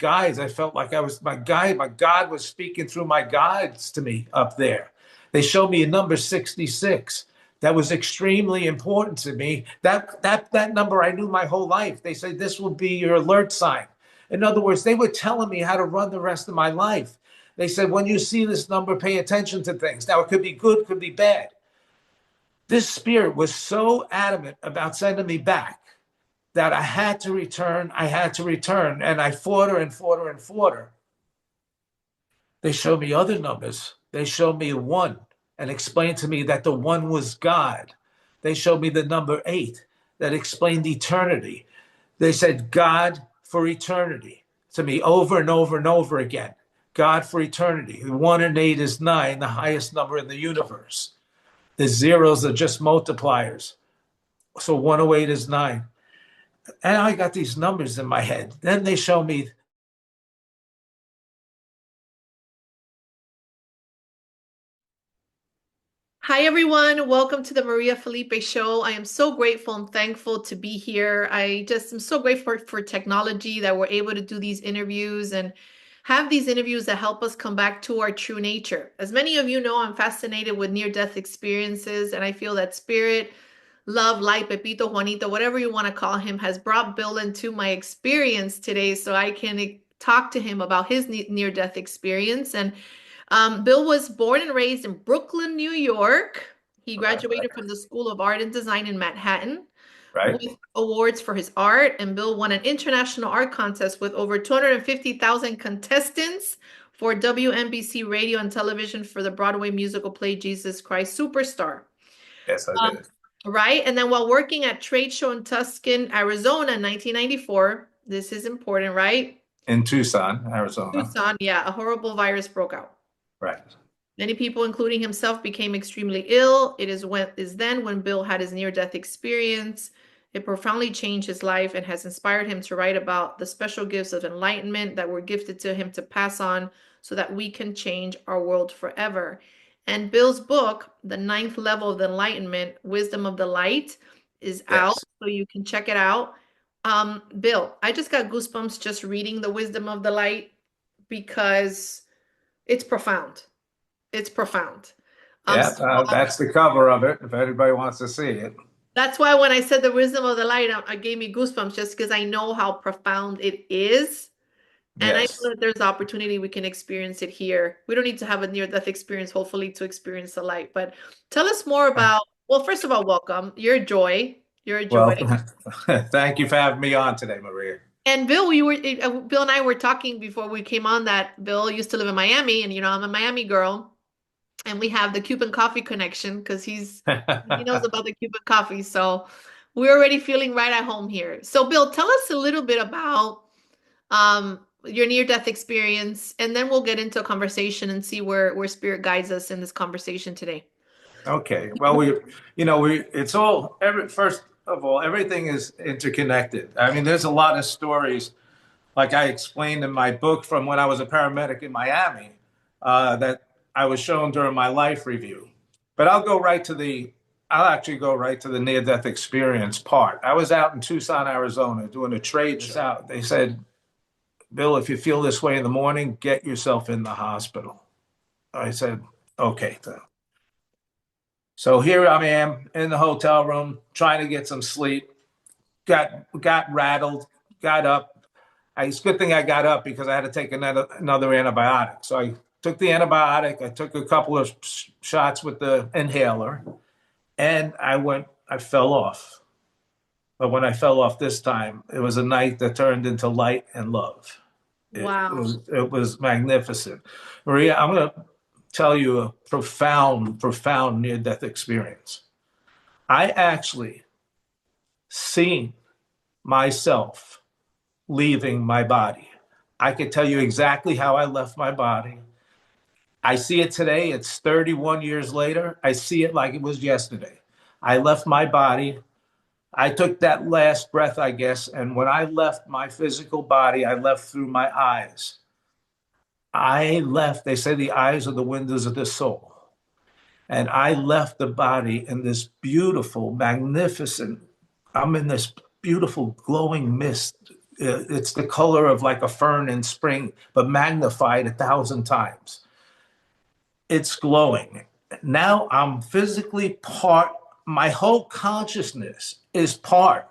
guides. I felt like I was my guide. My God was speaking through my guides to me up there. They showed me a number 66. That was extremely important to me. That number I knew my whole life. They said this will be your alert sign. In other words, they were telling me how to run the rest of my life. They said, when you see this number, pay attention to things. Now, it could be good, could be bad. This spirit was so adamant about sending me back that I had to return. I had to return. And I fought her and fought her and fought her. They showed me other numbers. They showed me 1 and explained to me that the 1 was God. They showed me the number 8 that explained eternity. They said God for eternity to me over and over and over again. God for eternity. 1 and 8 is 9, the highest number in the universe. The zeros are just multipliers. So 108 is 9. And I got these numbers in my head. Then they show me. Hi, everyone. Welcome to the Maria Felipe Show. I am so grateful and thankful to be here. I just am so grateful for technology that we're able to do these interviews and have these interviews that help us come back to our true nature. As many of you know, I'm fascinated with near-death experiences, and I feel that spirit, love, light, Pepito, Juanito, whatever you want to call him, has brought Bill into my experience today so I can talk to him about his near-death experience. And Bill was born and raised in Brooklyn, New York. He graduated from the School of Art and Design in Manhattan with awards for his art. And Bill won an international art contest with over 250,000 contestants for WNBC radio and television for the Broadway musical play Jesus Christ Superstar. Yes, I did. Right. And then while working at trade show in Tucson, Arizona in 1994, this is important, right? In Tucson, Arizona. Tucson, yeah, a horrible virus broke out. Right. Many people, including himself, became extremely ill. It is then when Bill had his near-death experience. It profoundly changed his life and has inspired him to write about the special gifts of enlightenment that were gifted to him to pass on so that we can change our world forever. And Bill's book, The Ninth Level of the Enlightenment, Wisdom of the Light, is out, so you can check it out. Bill, I just got goosebumps just reading The Wisdom of the Light because it's profound. It's profound. Yeah, that's the cover of it, if anybody wants to see it. That's why when I said The Wisdom of the Light, it gave me goosebumps just because I know how profound it is. And I know that there's opportunity we can experience it here. We don't need to have a near-death experience, hopefully, to experience the light. But tell us more about, well, first of all, welcome. You're a joy. You're a joy. Well, thank you for having me on today, Maria. And Bill, Bill and I were talking before we came on that Bill used to live in Miami, and I'm a Miami girl. And we have the Cuban coffee connection because he knows about the Cuban coffee. So we're already feeling right at home here. So Bill, tell us a little bit about your near-death experience, and then we'll get into a conversation and see where spirit guides us in this conversation today. Okay. Well, first of all, everything is interconnected. I mean, there's a lot of stories, like I explained in my book from when I was a paramedic in Miami, that I was shown during my life review. But I'll actually go right to the near-death experience part. I was out in Tucson, Arizona, doing a trade show. They said, Bill, if you feel this way in the morning, get yourself in the hospital. I said, okay. So here I am in the hotel room, trying to get some sleep. Got rattled, got up. It's a good thing I got up because I had to take another antibiotic. So I took the antibiotic. I took a couple of shots with the inhaler, and I fell off. But when I fell off this time, it was a night that turned into light and love. Wow. It was magnificent. Maria, I'm going to tell you a profound near-death experience. I actually seen myself leaving my body. I could tell you exactly how I left my body. I see it today. It's 31 years later. I see it like it was yesterday. I left my body. I took that last breath, I guess, and when I left my physical body, I left through my eyes. They say the eyes are the windows of the soul. And I left the body in this beautiful, magnificent, I'm in this beautiful glowing mist. It's the color of like a fern in spring, but magnified 1,000 times. It's glowing. Now I'm physically part, my whole consciousness is part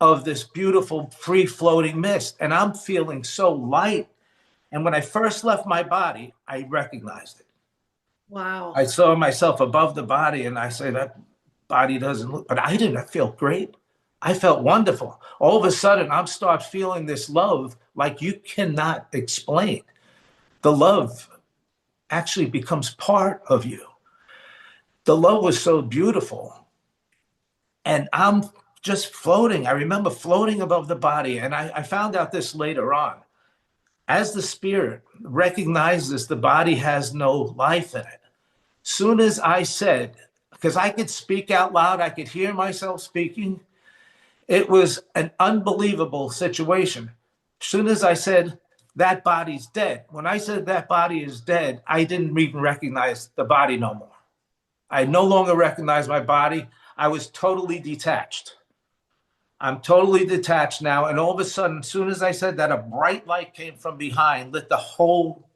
of this beautiful free floating mist. And I'm feeling so light. And when I first left my body, I recognized it. Wow. I saw myself above the body and I say, that body doesn't look, but I didn't feel great. I felt wonderful. All of a sudden, I'm start feeling this love like you cannot explain. The love actually becomes part of you. The love was so beautiful. And I'm just floating. I remember floating above the body. And I found out this later on. As the spirit recognizes the body has no life in it, soon as I said, because I could speak out loud, I could hear myself speaking. It was an unbelievable situation. Soon as I said, that body's dead. When I said that body is dead, I didn't even recognize the body no more. I no longer recognized my body. I was totally detached. I'm totally detached now. And all of a sudden, as soon as I said that, a bright light came from behind, lit the whole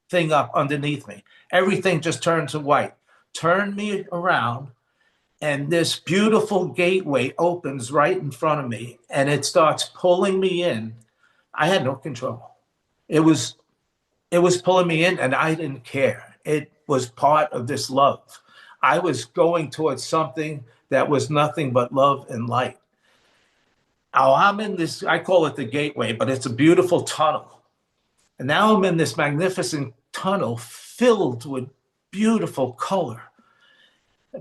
thing up underneath me. Everything just turned to white, turned me around, and this beautiful gateway opens right in front of me, and it starts pulling me in. I had no control. It was pulling me in, and I didn't care. It was part of this love. I was going towards something that was nothing but love and light. Now I'm in this, I call it the gateway, but it's a beautiful tunnel. And now I'm in this magnificent tunnel filled with beautiful color.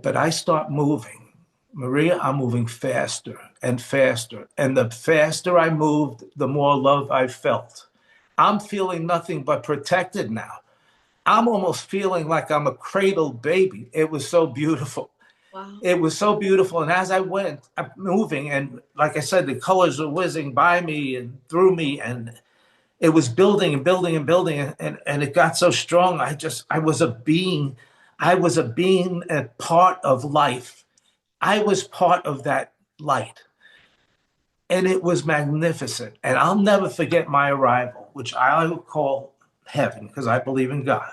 But I start moving. Maria, I'm moving faster and faster. And the faster I moved, the more love I felt. I'm feeling nothing but protected now. I'm almost feeling like I'm a cradled baby. It was so beautiful. Wow. It was so beautiful. And as I went, I'm moving, and like I said, the colors were whizzing by me and through me, and it was building and building and building, and it got so strong. I was a being. I was a being, a part of life. I was part of that light. And it was magnificent. And I'll never forget my arrival, which I will call heaven because I believe in God.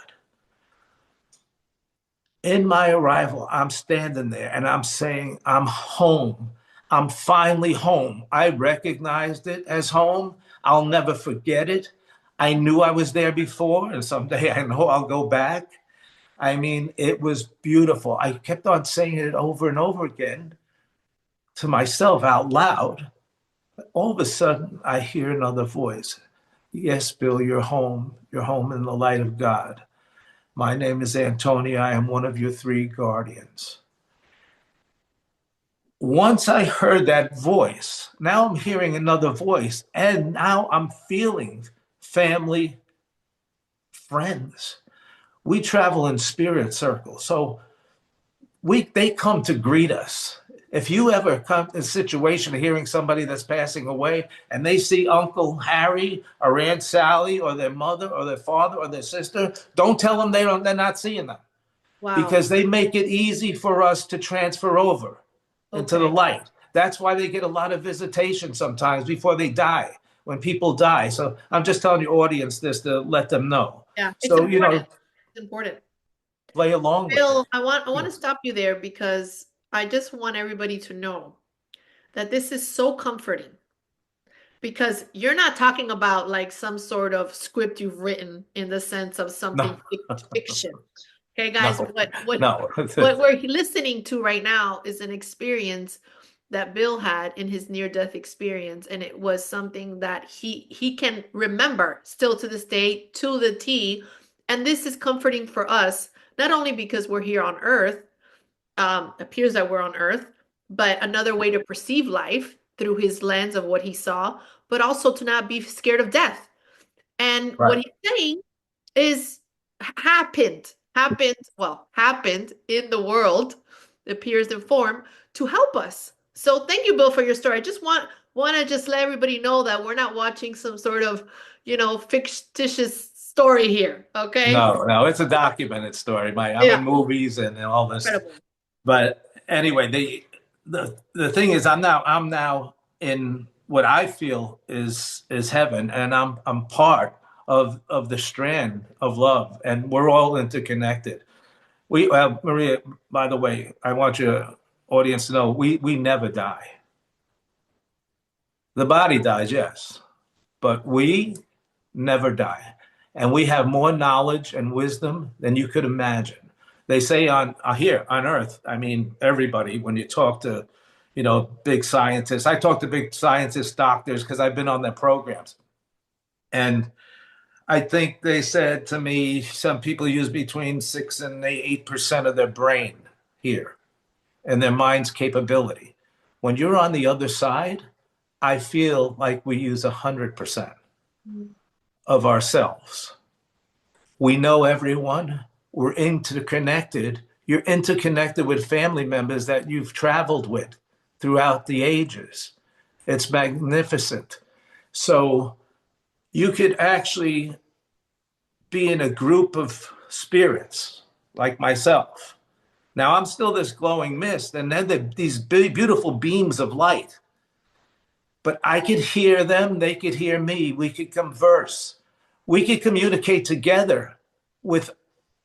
In my arrival, I'm standing there and I'm saying, I'm home. I'm finally home. I recognized it as home. I'll never forget it. I knew I was there before, and someday I know I'll go back. I mean, it was beautiful. I kept on saying it over and over again to myself out loud. All of a sudden, I hear another voice. Yes, Bill, you're home. You're home in the light of God. My name is Antonia. I am one of your 3 guardians. Once I heard that voice, now I'm hearing another voice, and now I'm feeling family, friends. We travel in spirit circles, so they come to greet us. If you ever come in a situation of hearing somebody that's passing away and they see Uncle Harry or Aunt Sally or their mother or their father or their sister, don't tell them they're not seeing them, Wow. because they make it easy for us to transfer over into the Okay. light. That's why they get a lot of visitation sometimes before they die, when people die. So I'm just telling your audience this to let them know. Yeah, it's So, important. It's important. play along with Bill, it. I want to stop you there because I just want everybody to know that this is so comforting because you're not talking about like some sort of script you've written in the sense of No, something fiction. Okay, guys, no, what no. what we're listening to right now is an experience that Bill had in his near-death experience, and it was something that he can remember still to this day to the T. And this is comforting for us, not only because we're here on Earth, appears that we're on Earth, but another way to perceive life through his lens of what he saw, but also to not be scared of death. And what Right. he's saying is happened in the world, appears in form to help us. So thank you, Bill, for your story. I just want to just let everybody know that we're not watching some sort of, fictitious story here. Okay. No, no, it's a documented story. I'm Yeah. in movies and all this. Incredible. But anyway, the thing is, I'm now in what I feel is heaven, and I'm part of the strand of love, and we're all interconnected. We Maria, by the way, I want your audience to know we never die. The body dies, yes, but we never die. And we have more knowledge and wisdom than you could imagine. They say on here on Earth, I mean, everybody, when you talk to, big scientists, I talk to big scientists, doctors, because I've been on their programs. And I think they said to me, some people use between 6 and 8% of their brain here and their mind's capability. When you're on the other side, I feel like we use 100% of ourselves. We know everyone. We're interconnected. You're interconnected with family members that you've traveled with throughout the ages. It's magnificent. So you could actually be in a group of spirits like myself. Now I'm still this glowing mist, and then these beautiful beams of light. But I could hear them, they could hear me. We could converse. We could communicate together with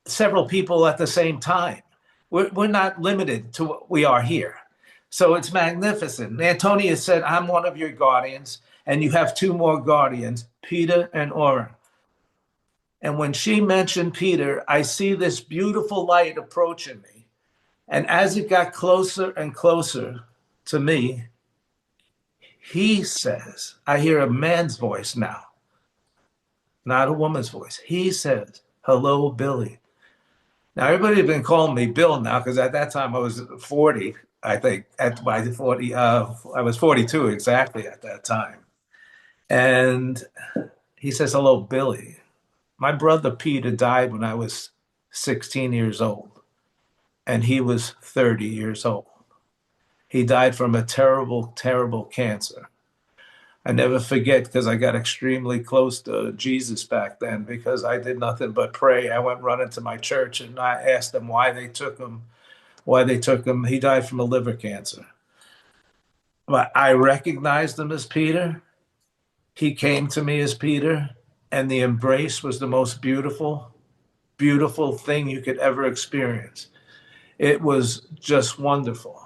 several people at the same time. We're not limited to what we are here. So it's magnificent. Antonia said, I'm one of your guardians, and you have two more guardians, Peter and Oren. And when she mentioned Peter, I see this beautiful light approaching me. And as it got closer and closer to me, he says, I hear a man's voice now, not a woman's voice. He says, hello, Billy. Now, everybody's been calling me Bill now, because at that time I was 40, I think. By 40, I was 42 exactly at that time. And he says, hello, Billy. My brother Peter died when I was 16 years old, and he was 30 years old. He died from a terrible, terrible cancer. I never forget, because I got extremely close to Jesus back then, because I did nothing but pray. I went running to my church and I asked them why they took him. He died from a liver cancer. But I recognized him as Peter. He came to me as Peter, and the embrace was the most beautiful, beautiful thing you could ever experience. It was just wonderful.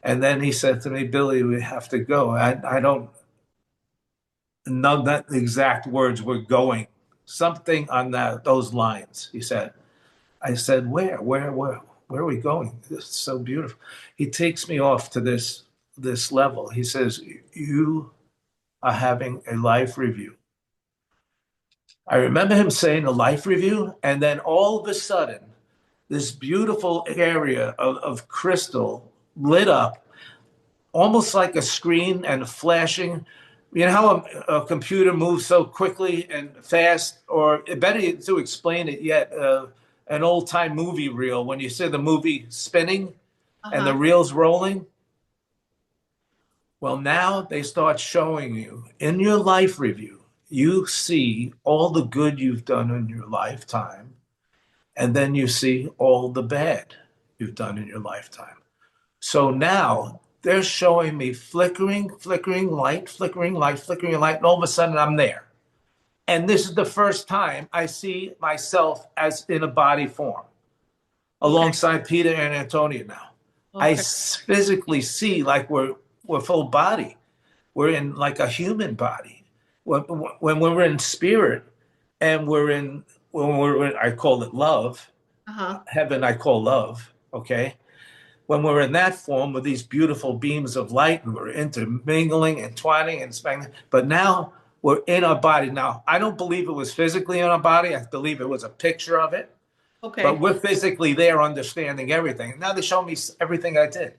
And then he said to me, Billy, we have to go. I don't know that the exact words were going, something on those lines. He said, I said, where are we going? This is so beautiful. He takes me off to this level. He says, you are having a life review. I remember him saying a life review, and then all of a sudden, this beautiful area of crystal lit up, almost like a screen and flashing. You know how a computer moves so quickly and fast, or better to explain it yet, an old-time movie reel, when you see the movie spinning and the reel's rolling? Well, now they start showing you in your life review, you see all the good you've done in your lifetime, and then you see all the bad you've done in your lifetime. So now they're showing me flickering light, and all of a sudden I'm there. And this is the first time I see myself as in a body form, alongside Peter and Antonia now. I physically see like we're full body. We're in like a human body. When we're in spirit, and when we're in, I call it love. Heaven, I call love. Okay. When we're in that form with these beautiful beams of light, and we're intermingling and twining and spangling, but now we're in our body. Now, I don't believe it was physically in our body. I believe it was a picture of it. But we're physically there, understanding everything. Now they show me everything I did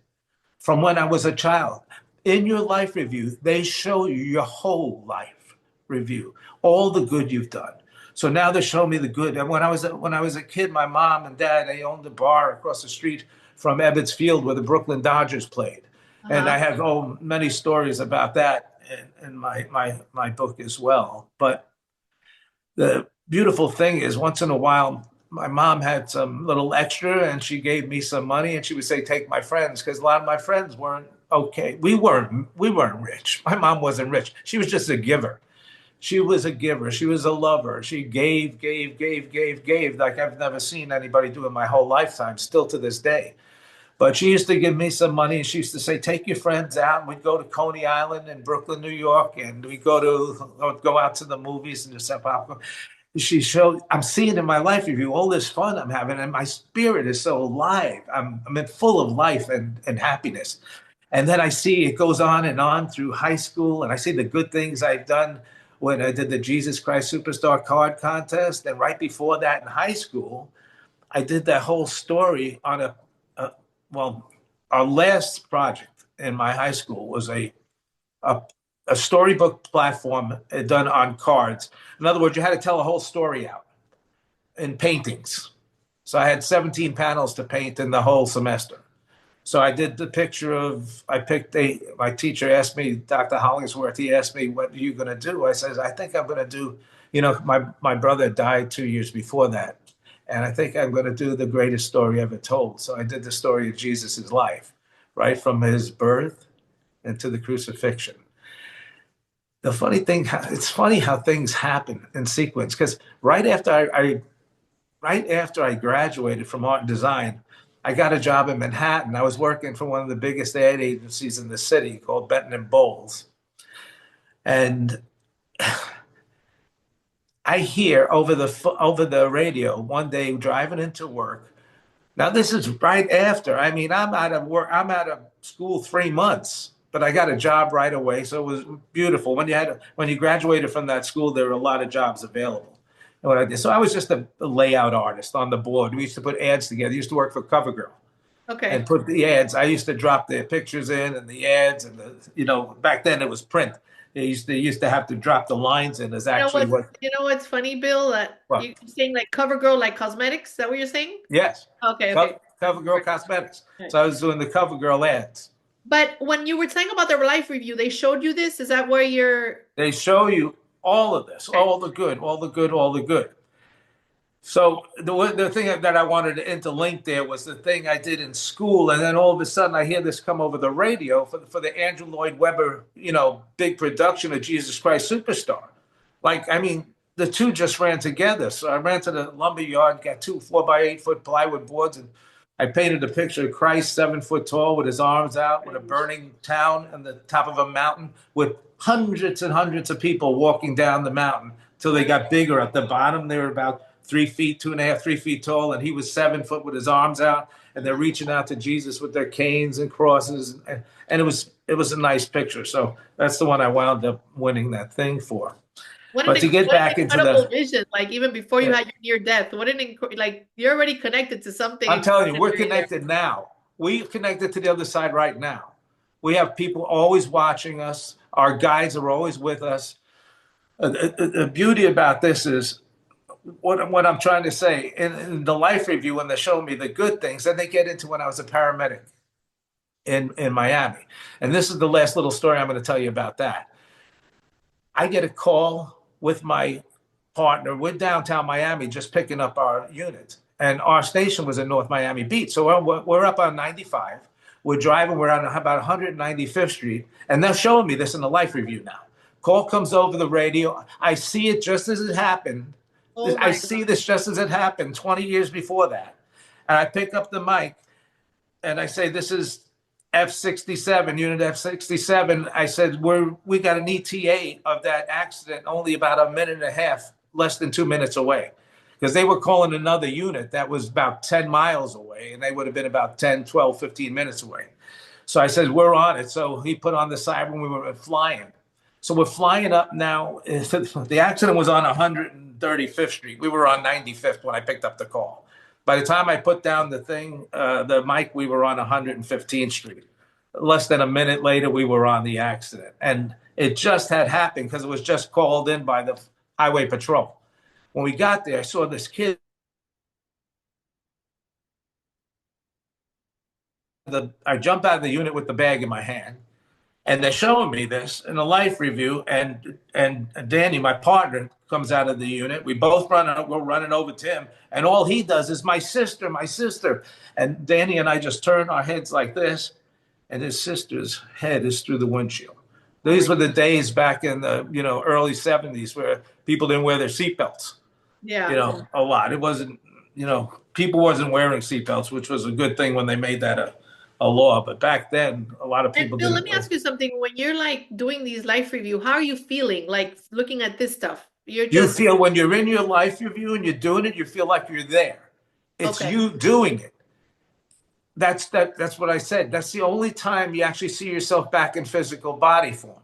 from when I was a child. In your life review, they show you your whole life review, all the good you've done. So now they show me the good. And when I was a kid, my mom and dad, they owned a bar across the street from Ebbets Field where the Brooklyn Dodgers played. And I have many stories about that in my book as well. But the beautiful thing is, once in a while, my mom had some little extra and she gave me some money, and she would say, take my friends, because a lot of my friends weren't okay. We weren't rich. My mom wasn't rich. She was just a giver. She was a giver. She was a lover. She gave, gave, gave, gave, gave, like I've never seen anybody do in my whole lifetime, still to this day. But she used to give me some money, and she used to say, "Take your friends out." And we'd go to Coney Island in Brooklyn, New York, and we go out to the movies and just have popcorn. She showed, I'm seeing in my life review all this fun I'm having, and my spirit is so alive. I'm full of life and happiness. And then I see it goes on and on through high school, and I see the good things I've done when I did the Jesus Christ Superstar card contest. And right before that in high school, I did that whole story on a well, our last project in my high school was a, a storybook platform done on cards. In other words, you had to tell a whole story out in paintings. So I had 17 panels to paint in the whole semester. So I did the picture of, my teacher asked me, Dr. Hollingsworth, he asked me, "What are you going to do?" I says, "I think I'm going to do, my brother died 2 years before that. And I think I'm going to do the greatest story ever told." So I did the story of Jesus's life, right from his birth into the crucifixion. The funny thing, it's funny how things happen in sequence, because right after I graduated from art and design, I got a job in Manhattan. I was working for one of the biggest ad agencies in the city called Benton and Bowles. And I hear over the radio one day driving into work. Now this is right after. I mean, I'm out of work. I'm out of school 3 months, but I got a job right away, so it was beautiful. When you graduated from that school, there were a lot of jobs available. And what I did, so I was just a layout artist on the board. We used to put ads together. I used to work for CoverGirl and Okay. put the ads. I used to drop the pictures in and the ads, and back then it was print. They used to have to drop the lines in as You know actually what's what. you know what's funny, Bill? That Well, you're saying like CoverGirl, like cosmetics. Is that what you're saying? yes, Okay, okay. CoverGirl Cosmetics. Right. So I was doing the CoverGirl ads. But when you were saying about the life review, they showed you this. Is that where you're? They show you all of this, Okay. all the good, all the good, all the good. So the thing that I wanted to interlink there was the thing I did in school, and then all of a sudden I hear this come over the radio for the Andrew Lloyd Webber, big production of Jesus Christ Superstar. Like, I mean, the two just ran together. So I ran to the lumber yard, got two 4 by 8 foot plywood boards, and I painted a picture of Christ 7 foot tall with his arms out, with a burning town on the top of a mountain, with hundreds and hundreds of people walking down the mountain till they got bigger. At the bottom, they were about 3 feet, 2.5, 3 feet tall, and he was 7 foot with his arms out, and they're reaching out to Jesus with their canes and crosses, and it was a nice picture. So that's the one I wound up winning that thing for. But to get What back an into incredible vision! Like even before you yeah, had your near death, like you're already connected to something I'm telling you, we're extraordinary there. connected now. We connected to the other side right now. We have people always watching us. Our guides are always with us. The beauty about this is what I'm trying to say. In the life review, when they show me the good things, then they get into when I was a paramedic in Miami. And this is the last little story I'm going to tell you about that. I get a call with my partner. We're downtown Miami just picking up our unit. And our station was in North Miami Beach. So we're up on 95. We're driving, we're on about 195th Street. And they're showing me this in the life review now. Call comes over the radio. I see it just as it happened. Oh I my see God. this just as it happened 20 years before that. And I pick up the mic and I say, "This is F67, Unit F67. I said, we got an ETA of that accident only about a minute and a half, less than 2 minutes away." Because they were calling another unit that was about 10 miles away, and they would have been about 10, 12, 15 minutes away. So I said, "We're on it." So he put on the siren. We were flying. So we're flying up now. The accident was on 135th Street. We were on 95th when I picked up the call. By the time I put down the mic, we were on 115th Street. Less than a minute later, we were on the accident. And it just had happened because it was just called in by the highway patrol. When we got there, I saw this kid. I jumped out of the unit with the bag in my hand. And they're showing me this in a life review, and Danny, my partner, comes out of the unit. We both go running over to him, and all he does is, my sister, my sister. And Danny and I just turn our heads like this, and his sister's head is through the windshield. Oh These my, were the days back in the early 70s where people didn't wear their seatbelts, yeah. a lot. It wasn't, people wasn't wearing seatbelts, which was a good thing when they made that a law. But back then, a lot of And people Bill, let didn't me wear. ask you something. When you're like doing these life review, how are you feeling? Like looking at this stuff, you're You just feel when you're in your life review and you're doing it, you feel like you're there. It's okay. you doing it. That's what I said. That's the only time you actually see yourself back in physical body form.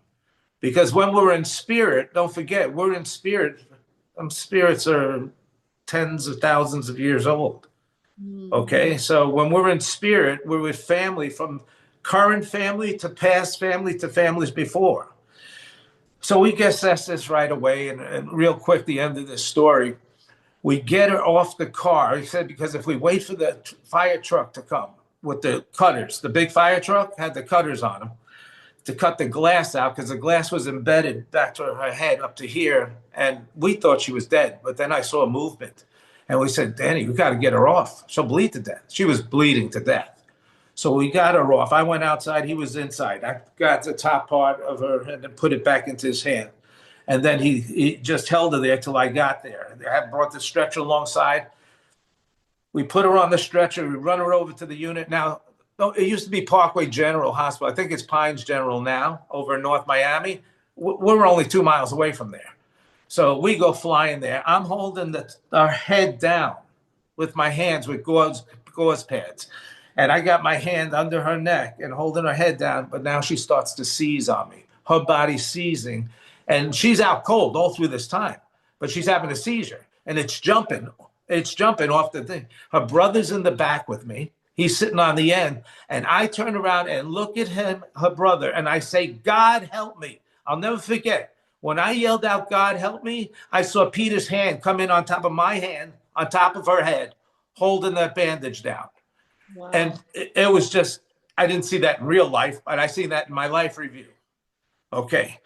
Because when we're in spirit, don't forget, we're in spirit. Spirits are tens of thousands of years old. Mm. Okay. So when we're in spirit, we're with family, from current family to past family to families before. So we get this right away. And real quick, the end of this story, we get her off the car. He said, because if we wait for the fire truck to come with the cutters, the big fire truck had the cutters on them to cut the glass out, because the glass was embedded back to her head up to here. And we thought she was dead. But then I saw a movement. And we said, Danny, we got to get her off. She'll bleed to death. She was bleeding to death. So we got her off. I went outside. He was inside. I got the top part of her and then put it back into his hand. And then he just held her there till I got there. I brought the stretcher alongside. We put her on the stretcher. We run her over to the unit. Now, it used to be Parkway General Hospital. I think it's Pines General now, over in North Miami. We're only 2 miles away from there. So we go flying there. I'm holding our head down with my hands with gauze pads. And I got my hand under her neck and holding her head down. But now she starts to seize on me. Her body's seizing. And she's out cold all through this time. But she's having a seizure. And it's jumping. It's jumping off the thing. Her brother's in the back with me. He's sitting on the end. And I turn around and look at him, her brother, and I say, God help me. I'll never forget. When I yelled out, God help me, I saw Peter's hand come in on top of my hand, on top of her head, holding that bandage down. Wow. And it was just, I didn't see that in real life, but I seen that in my life review. Okay.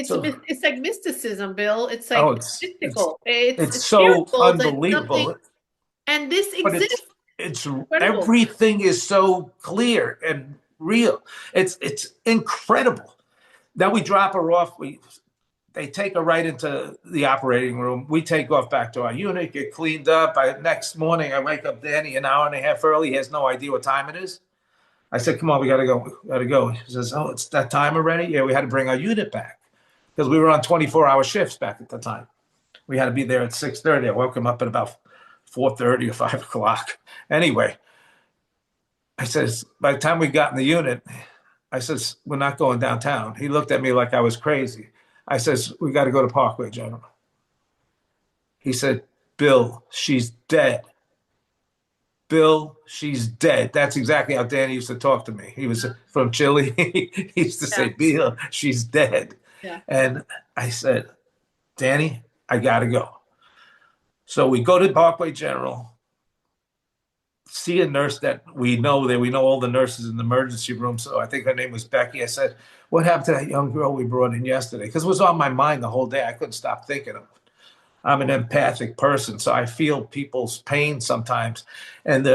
So, It's like mysticism, Bill. It's oh, like mystical. It's it's so spiritual. It's something, unbelievable. and this But exists. it's Incredible. everything is so clear and real. It's incredible. Then we drop her off. They take her right into the operating room. We take off back to our unit, get cleaned up. Next morning, I wake up Danny an hour and a half early. He has no idea what time it is. I said, come on, we got to go. We got to go. He says, oh, it's that time already? Yeah, we had to bring our unit back because we were on 24-hour shifts back at the time. We had to be there at 6:30. I woke him up at about 4:30 or 5 o'clock. Anyway, I says, by the time we got in the unit, I says, we're not going downtown. He looked at me like I was crazy. I says, we got to go to Parkway General. He said, Bill, she's dead. Bill, she's dead. That's exactly how Danny used to talk to me. He was from Chile. He used to say, Bill, she's dead. Yeah. And I said, Danny, I got to go. So we go to Parkway General, see a nurse that we know all the nurses in the emergency room. So I think her name was Becky. I said, what happened to that young girl we brought in yesterday? Because it was on my mind the whole day. I couldn't stop thinking of it. I'm an empathic person, so I feel people's pain sometimes. And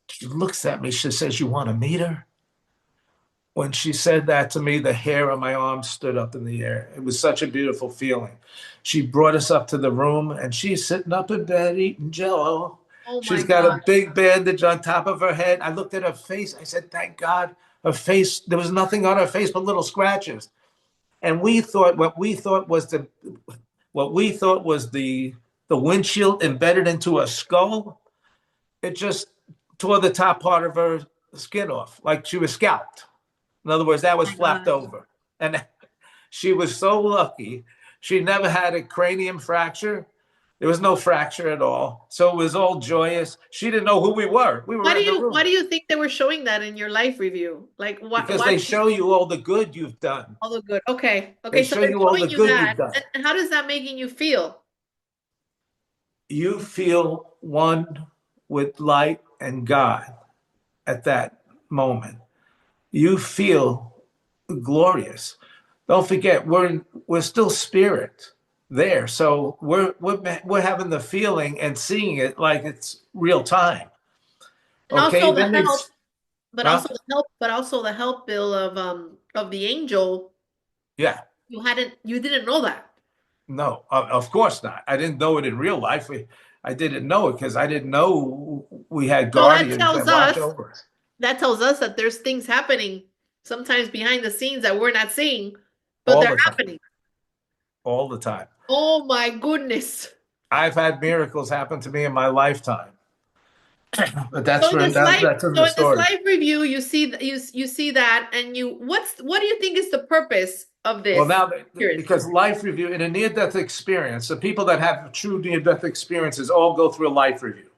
she looks at me. She says, you want to meet her? When she said that to me, the hair on my arm stood up in the air. It was such a beautiful feeling. She brought us up to the room, and she's sitting up in bed eating Jell-O. Oh She's my got God. a big bandage on top of her head. I looked at her face. I said, thank God. Her face, there was nothing on her face but little scratches. And what we thought was the windshield embedded into a skull. It just tore the top part of her skin off, like she was scalped. In other words, that Oh was my flapped God. over. And she was so lucky. She never had a cranium fracture. There was no fracture at all. So it was all joyous. She didn't know who we were. We were in the Why room. do you think they were showing that in your life review? Like Because why they show you all the good you've done. all the good? Okay. They Okay, so show they're you all showing the you good you've that. done. And how does that making you feel? You feel one with light and God at that moment. You feel glorious. Don't forget, we're still spirit there, so we're having the feeling and seeing it like it's real time. And Okay, also the then health. But Huh? also the help, Bill, of the angel, Yeah. you didn't know that. No, of course not. I didn't know it in real life. I didn't know it because I didn't know we had So that guardians tells that watch us over us that tells us that there's things happening sometimes behind the scenes that we're not seeing, but all they're the time, happening. all the time. Oh my goodness. I've had miracles happen to me in my lifetime, but So in this life, that's in so the in this story. life review, you see that, and what do you think is the purpose of Well, this now, experience? because life review in a near-death experience, the people that have true near-death experiences all go through a life review.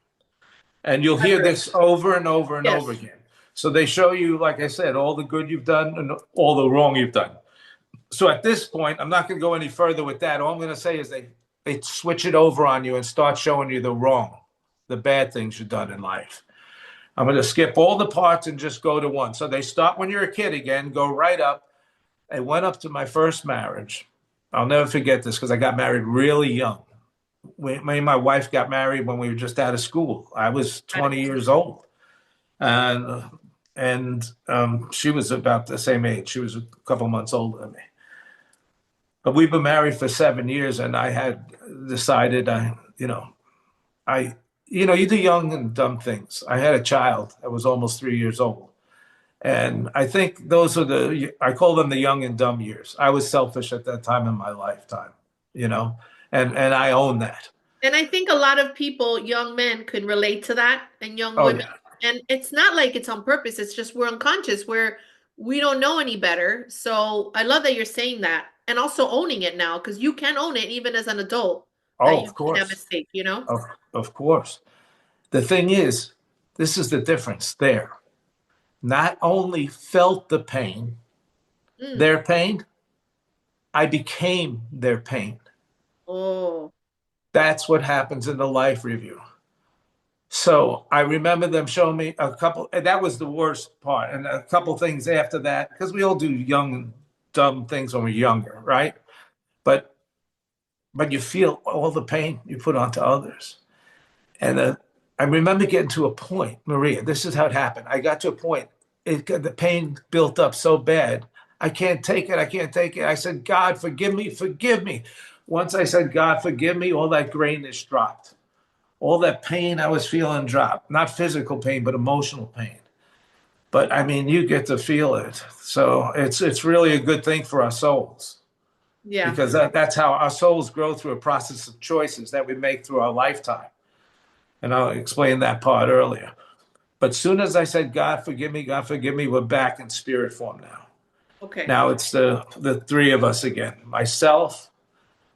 And you'll I've hear heard. this over and over and over Yes. again. So they show you, like I said, all the good you've done and all the wrong you've done. So at this point, I'm not going to go any further with that. All I'm going to say is they switch it over on you and start showing you the wrong, the bad things you've done in life. I'm going to skip all the parts and just go to one. So they start when you're a kid again, go right up. I went up to my first marriage. I'll never forget this because I got married really young. Me and my wife got married when we were just out of school. I was Got it. 20 years old, and she was about the same age. She was a couple months older than me. But we've been married for 7 years, and I had decided, I, you do young and dumb things. I had a child that was almost 3 years old. And I think those are I call them the young and dumb years. I was selfish at that time in my lifetime, you know, and I own that. And I think a lot of people, young men, could relate to that, and young Oh, women. yeah. And it's not like it's on purpose. It's just we're unconscious. We don't know any better. So I love that you're saying that, and also owning it now, because you can own it even as an adult that Oh, you of made that course. mistake. You know? Of, of course. The thing is, this is the difference there. Not only felt the pain, Mm. their pain, I became their pain. Oh, That's what happens in the life review. So I remember them showing me a couple, and that was the worst part. And a couple things after that, because we all do young and dumb things when we're younger, right? But you feel all the pain you put onto others. And I remember getting to a point, Maria. This is how it happened. I got to a point. The pain built up so bad. I can't take it. I can't take it. I said, God, forgive me, forgive me. Once I said, God, forgive me, all that grayness dropped. All that pain I was feeling dropped. Not physical pain, but emotional pain. But I mean, you get to feel it. So it's really a good thing for our souls yeah. because that's how our souls grow through a process of choices that we make through our lifetime. And I'll explain that part earlier. But soon as I said, God forgive me, we're back in spirit form now. Okay. Now it's the three of us again, myself,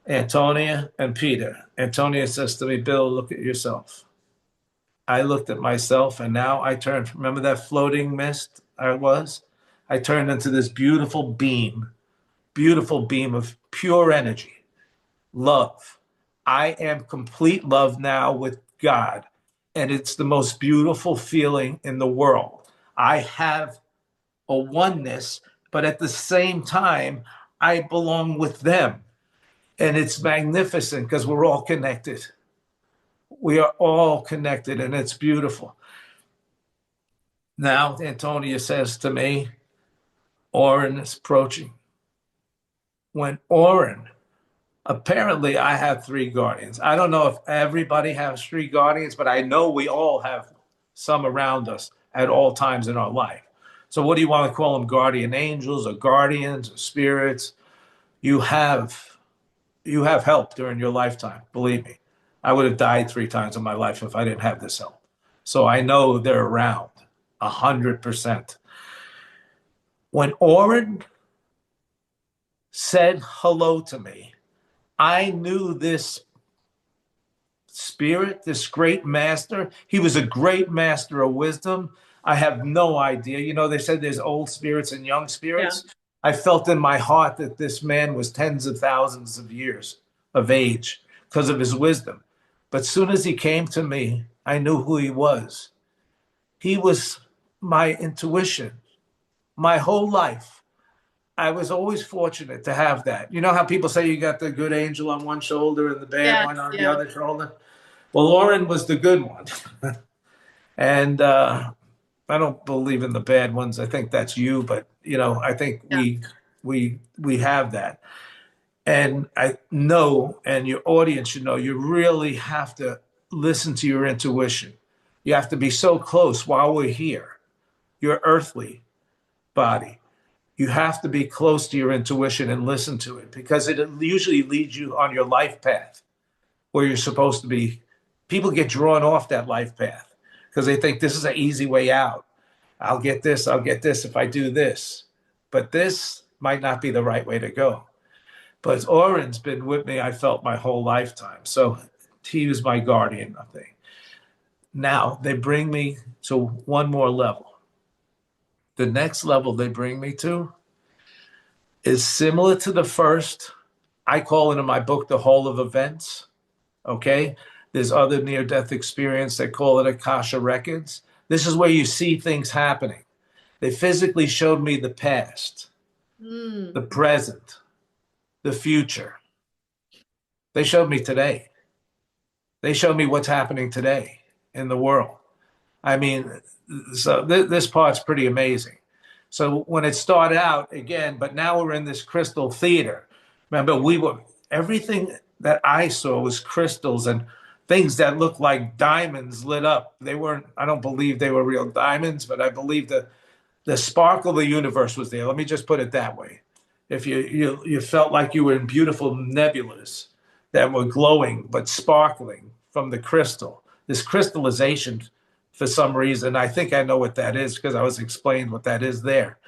Antonia, and Peter. Antonia says to me, Bill, look at yourself. I looked at myself and now I turned, remember that floating mist I was? I turned into this beautiful beam of pure energy, love. I am complete love now with God. And it's the most beautiful feeling in the world. I have a oneness, but at the same time, I belong with them. And it's magnificent because we're all connected. We are all connected, and it's beautiful. Now, Antonia says to me, Oren is approaching. When Oren, apparently I have three guardians. I don't know if everybody has three guardians, but I know we all have some around us at all times in our life. So, what do you want to call them? Guardian angels or guardians or spirits? You have help during your lifetime. Believe me, I would have died 3 times in my life if I didn't have this help. So I know they're around 100%. When Oren said hello to me, I knew this spirit, this great master. He was a great master of wisdom. I have no idea. They said there's old spirits and young Yeah. spirits. I felt in my heart that this man was tens of thousands of years of age because of his wisdom. But soon as he came to me, I knew who he was. He was my intuition, my whole life. I was always fortunate to have that. You know how people say you got the good angel on one shoulder and the bad Yes. one on the Yeah. other shoulder? Well, Lauren was the good one. And I don't believe in the bad ones. I think that's you, but I think Yeah. we have that. And I know, and your audience should know, you really have to listen to your intuition. You have to be so close while we're here, your earthly body. You have to be close to your intuition and listen to it because it usually leads you on your life path where you're supposed to be. People get drawn off that life path because they think this is an easy way out. I'll get this if I do this. But this might not be the right way to go. But Oren's been with me, I felt my whole lifetime. So he was my guardian, I think. Now they bring me to one more level. The next level they bring me to is similar to the first. I call it in my book the Hall of Events. Okay. There's other near death experience. They call it Akasha Records. This is where you see things happening. They physically showed me the past, Mm. the present, the future. They showed me today. They showed me what's happening today in the world. I mean, so this part's pretty amazing. So when it started out again, but now we're in this crystal theater. Remember, everything that I saw was crystals and things that looked like diamonds lit up. They weren't, I don't believe they were real diamonds, but I believe the sparkle of the universe was there. Let me just put it that way. If you felt like you were in beautiful nebulas that were glowing but sparkling from the crystal, this crystallization for some reason. I think I know what that is because I was explained what that is there.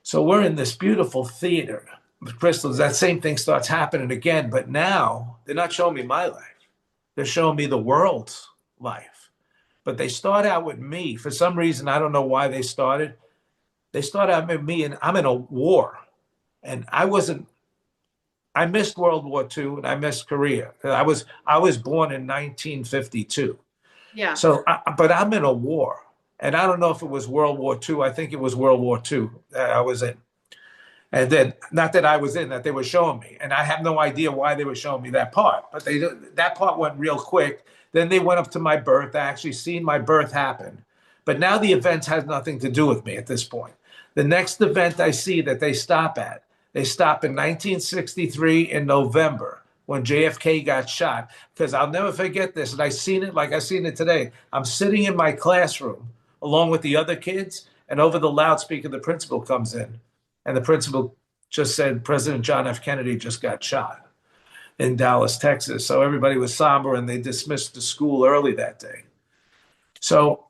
So we're in this beautiful theater with crystals. That same thing starts happening again, but now they're not showing me my life. They're showing me the world's life. But they start out with me. For some reason, I don't know why they started. They start out with me, and I'm in a war. And I missed World War II and I missed Korea. I was born in 1952. Yeah. So, but I'm in a war, and I don't know if it was World War II. I think it was World War II that I was in, and then not that I was in, that they were showing me, and I have no idea why they were showing me that part. But that part went real quick. Then they went up to my birth. I actually seen my birth happen, but now the event has nothing to do with me at this point. The next event I see that they stop in 1963 in November when JFK got shot, because I'll never forget this. And I seen it like I seen it today. I'm sitting in my classroom along with the other kids, and over the loudspeaker, the principal comes in, and the principal just said President John F. Kennedy just got shot in Dallas, Texas. So everybody was somber, and they dismissed the school early that day. So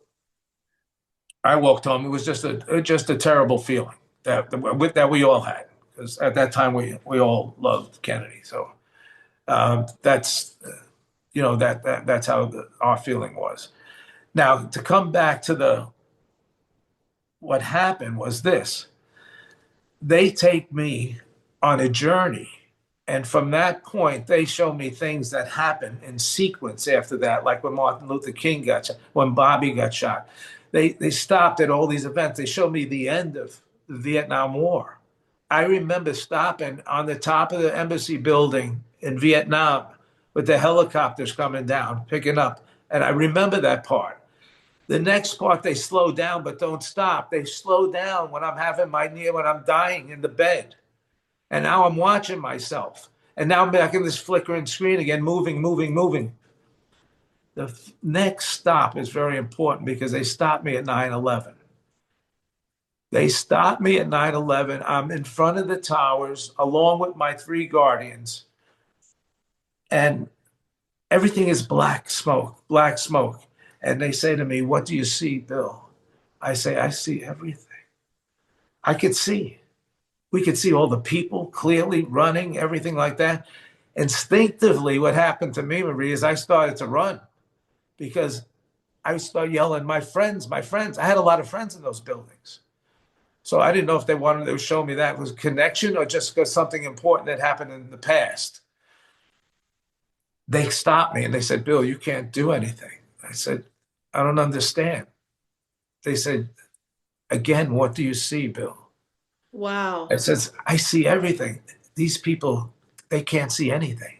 I walked home. It was just a terrible feeling that we all had, because at that time we all loved Kennedy. So that's that's how our feeling was. Now to come back to the what happened was this: they take me on a journey, and from that point they show me things that happen in sequence after that, like when Martin Luther King got shot, when Bobby got shot. They stopped at all these events. They showed me the end of the Vietnam War. I remember stopping on the top of the embassy building in Vietnam with the helicopters coming down, picking up. And I remember that part. The next part, they slow down, but don't stop. They slow down when I'm having when I'm dying in the bed. And now I'm watching myself. And now I'm back in this flickering screen again, moving, moving, moving. The next stop is very important because they stopped me at 9/11. They stopped me at 9/11. I'm in front of the towers along with my three guardians, and everything is black smoke, black smoke. And they say to me, "What do you see, Bill?" I say, "I see everything. I could see. We could see all the people clearly running, everything like that." Instinctively, what happened to me, Marie, is I started to run because I started yelling, my friends, my friends. I had a lot of friends in those buildings. So I didn't know if they wanted to show me that was connection or just because something important that happened in the past. They stopped me and they said, "Bill, you can't do anything." I said, "I don't understand." They said, "Again, what do you see, Bill?" I Wow. said, "I see everything. These people, they can't see anything."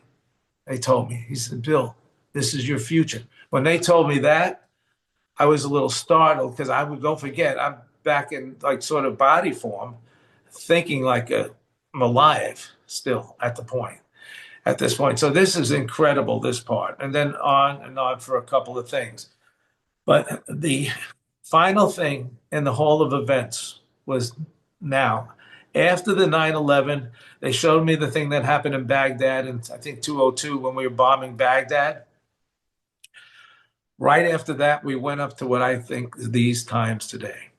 They told me. He said, "Bill, this is your future." When they told me that, I was a little startled because I would, don't forget, I'm back in like sort of body form, thinking like I'm alive still at this point. So this is incredible, this part. And then on and on for a couple of things. But the final thing in the Hall of Events was now. After the 9/11, they showed me the thing that happened in Baghdad in, I think, 202 when we were bombing Baghdad. Right after that, we went up to what I think these times today.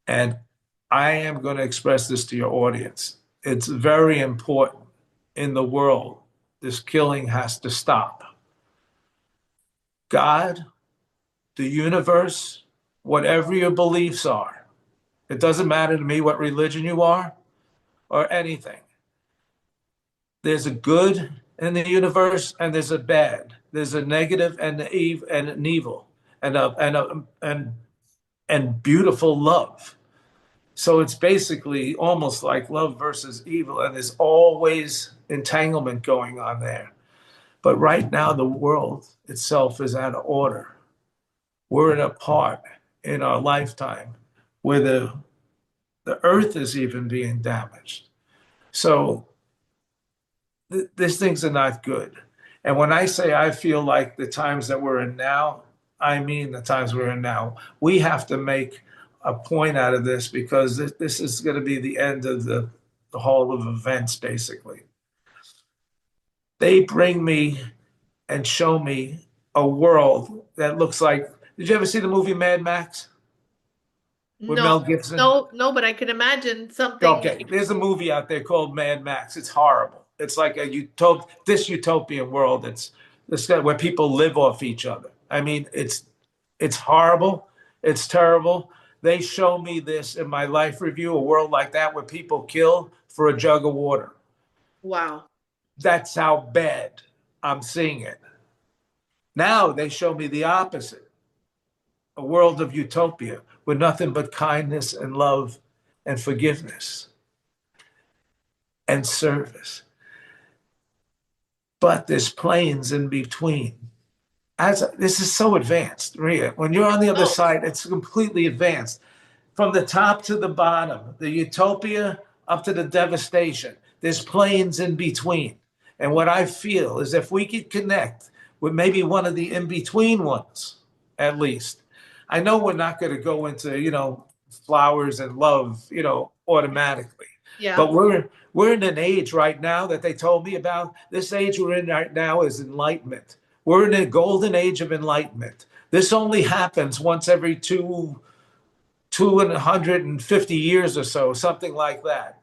And I am going to express this to your audience. It's very important in the world. This killing has to stop. God, the universe, whatever your beliefs are, it doesn't matter to me what religion you are or anything. There's a good in the universe and there's a bad. There's a negative and an evil and beautiful love. So it's basically almost like love versus evil, and there's always entanglement going on there. But right now, the world itself is out of order. We're at a part in our lifetime where the earth is even being damaged. So these things are not good. And when I say I feel like the times that we're in now, I mean the times we're in now. We have to make a point out of this because this is going to be the end of the Hall of Events, basically. They bring me and show me a world that looks like. Did you ever see the movie Mad Max with No, Mel Gibson? no, but I could imagine something Okay, like, there's a movie out there called Mad Max. It's horrible. It's like this utopian world. It's this where people live off each other. I mean, it's horrible. It's terrible. They show me this in my life review, a world like that where people kill for a jug of water. wow. That's how bad I'm seeing it. Now they show me the opposite, a world of utopia with nothing but kindness and love and forgiveness and service. But there's planes in between. This is so advanced, Maria. When you're on the other Oh, side, it's completely advanced. From the top to the bottom, the utopia up to the devastation. There's planes in between. And what I feel is if we could connect with maybe one of the in-between ones, at least. I know we're not going to go into, flowers and love, automatically. yeah. But we're in an age right now that they told me about. This age we're in right now is enlightenment. We're in a golden age of enlightenment. This only happens once every 250 years or so, something like that.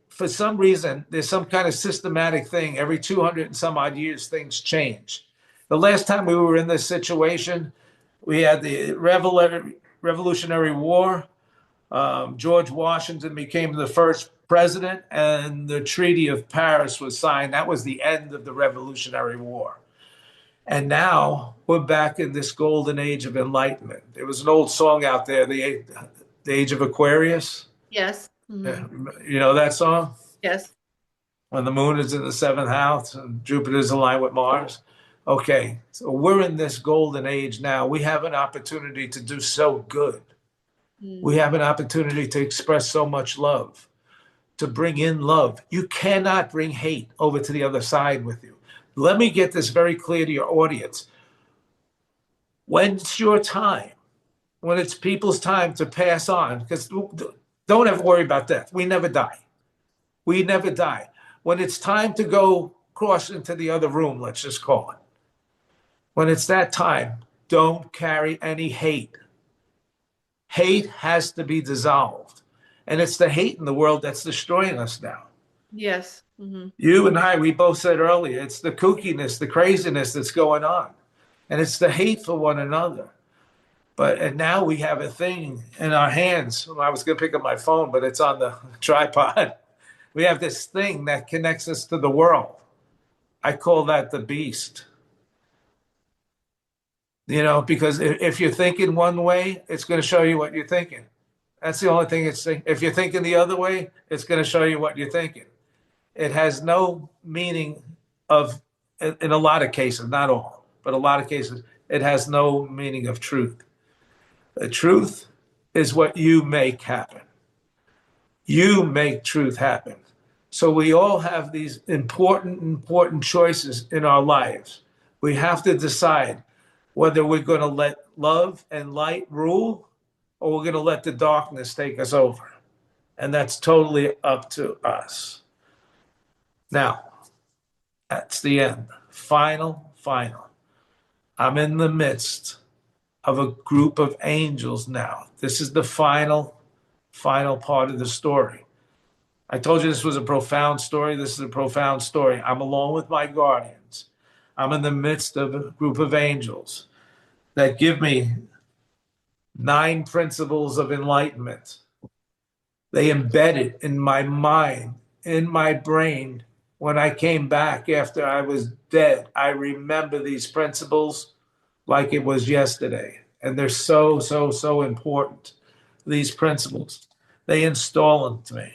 For some reason, there's some kind of systematic thing. Every 200 and some odd years, things change. The last time we were in this situation, we had the Revolutionary War. George Washington became the first president, and the Treaty of Paris was signed. That was the end of the Revolutionary War. And now we're back in this golden age of enlightenment. There was an old song out there, the Age of Aquarius. Yes. You know that song? Yes. When the moon is in the seventh house and Jupiter's aligned with Mars. Okay, so we're in this golden age now. We have an opportunity to do so good. We have an opportunity to express so much love, to bring in love. You cannot bring hate over to the other side with you. Let me get this very clear to your audience. When it's your time, when it's people's time to pass on, because don't ever worry about death. We never die. We never die. When it's time to go cross into the other room, let's just call it. When it's that time, don't carry any hate. Hate has to be dissolved. And it's the hate in the world that's destroying us now. Yes. You and I, we both said earlier, it's the kookiness, the craziness that's going on. And it's the hate for one another. And now we have a thing in our hands. I was going to pick up my phone, but it's on the tripod. We have this thing that connects us to the world. I call that the beast. Because if you're thinking one way, it's going to show you what you're thinking. That's the only thing it's saying. If you're thinking the other way, it's going to show you what you're thinking. It has no meaning in a lot of cases, not all. but a lot of cases, it has no meaning of truth. The truth is what you make happen. You make truth happen. So we all have these important choices in our lives. We have to decide whether we're going to let love and light rule or we're going to let the darkness take us over. And that's totally up to us. Now, that's the end. Final. I'm in the midst of a group of angels now. This is the final part of the story. I told you this was a profound story. This is a profound story. I'm alone with my guardians. I'm in the midst of a group of angels that give me 9 principles of enlightenment. They embed it in my mind, in my brain. When I came back after I was dead, I remember these principles like it was yesterday. And they're so important, these principles. They install them to me.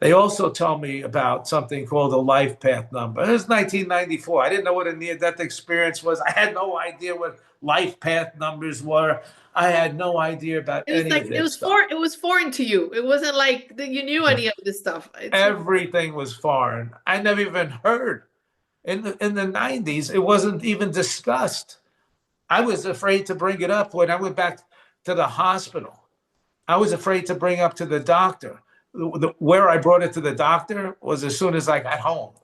They also tell me about something called a life path number. It was 1994. I didn't know what a near-death experience was. I had no idea what life path numbers were. I had no idea about It was any like of this stuff. it was foreign to you. It wasn't like that you knew any of this stuff. Everything was foreign. I never even heard. In the 90s, it wasn't even discussed. I was afraid to bring it up when I went back to the hospital. I was afraid to bring up to the doctor. Where I brought it to the doctor was as soon as I got home,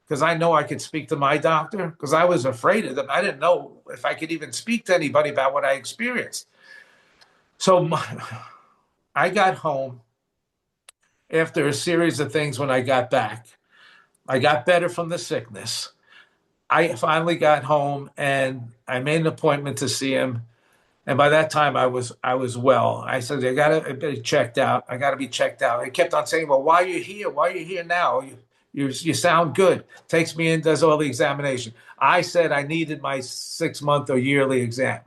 because I know I could speak to my doctor, because I was afraid of them. I didn't know if I could even speak to anybody about what I experienced. So I got home after a series of things. When I got back, I got better from the sickness. I finally got home and I made an appointment to see him. And by that time, I was well. I said, I got to be checked out. I got to be checked out. He kept on saying, well, why are you here? Why are you here now? You sound good. Takes me in, does all the examination. I said I needed my 6-month or yearly exam.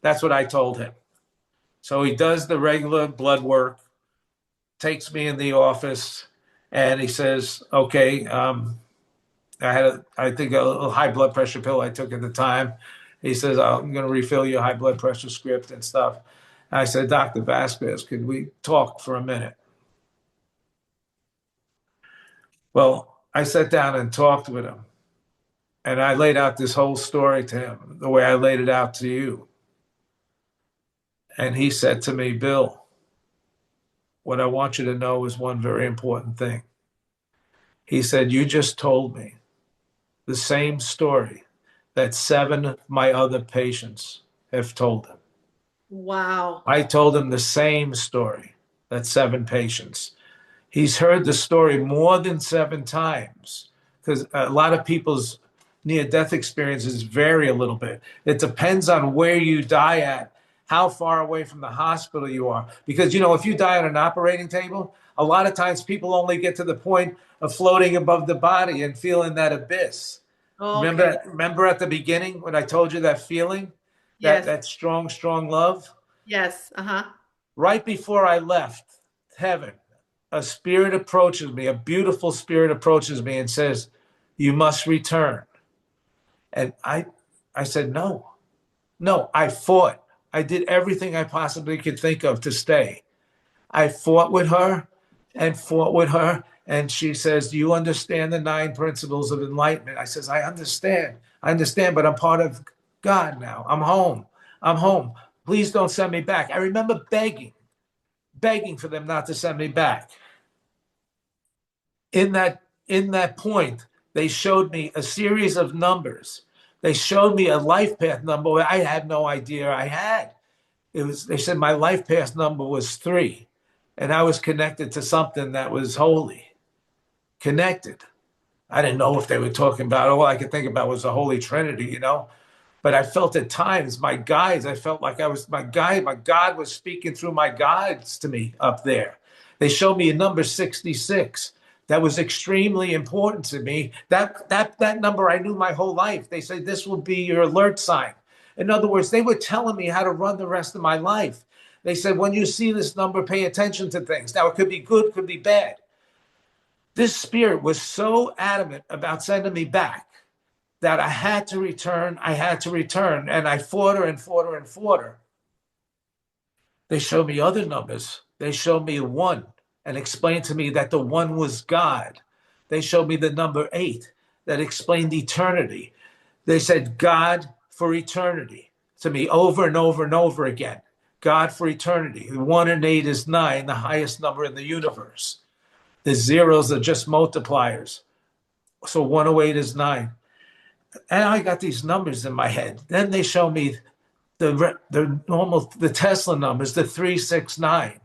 That's what I told him. So he does the regular blood work, takes me in the office, and he says, okay, I think, a little high blood pressure pill I took at the time. He says, I'm going to refill your high blood pressure script and stuff. And I said, Dr. Vasquez, could we talk for a minute? Well, I sat down and talked with him. And I laid out this whole story to him, the way I laid it out to you. And he said to me, Bill, what I want you to know is one very important thing. He said, you just told me the same story that 7 of my other patients have told him. Wow. I told him the same story that 7 patients. He's heard the story more than 7 times, because a lot of people's near-death experiences vary a little bit. It depends on where you die at, how far away from the hospital you are. Because, if you die on an operating table, a lot of times people only get to the point of floating above the body and feeling that abyss. Oh, okay. Remember at the beginning when I told you that feeling, Yes. that strong love? Yes. Uh-huh. Right before I left heaven, a spirit approaches me, a beautiful spirit approaches me and says, you must return. And I said, no, I fought. I did everything I possibly could think of to stay. I fought with her and fought with her. And she says, do you understand the 9 principles of enlightenment? I says, I understand, but I'm part of God now. I'm home. Please don't send me back. I remember begging for them not to send me back. In that point, they showed me a series of numbers. They showed me a life path number I had no idea I had. They said my life path number was 3, and I was connected to something that was holy. Connected. I didn't know if they were talking about, all I could think about was the Holy Trinity, But I felt at times I felt like my God was speaking through my guides to me up there. They showed me a number 66. That was extremely important to me. That number I knew my whole life. They said, this will be your alert sign. In other words, they were telling me how to run the rest of my life. They said, when you see this number, pay attention to things. Now, it could be good, could be bad. This spirit was so adamant about sending me back that I had to return. I had to return. And I fought her and fought her and fought her. They showed me other numbers. They showed me one and explained to me that the one was God. They showed me the number eight that explained eternity. They said God for eternity to me over and over and over again. God for eternity. One and eight is nine, the highest number in the universe. The zeros are just multipliers. So 108 is nine. And I got these numbers in my head. Then they show me the Tesla numbers, the 369.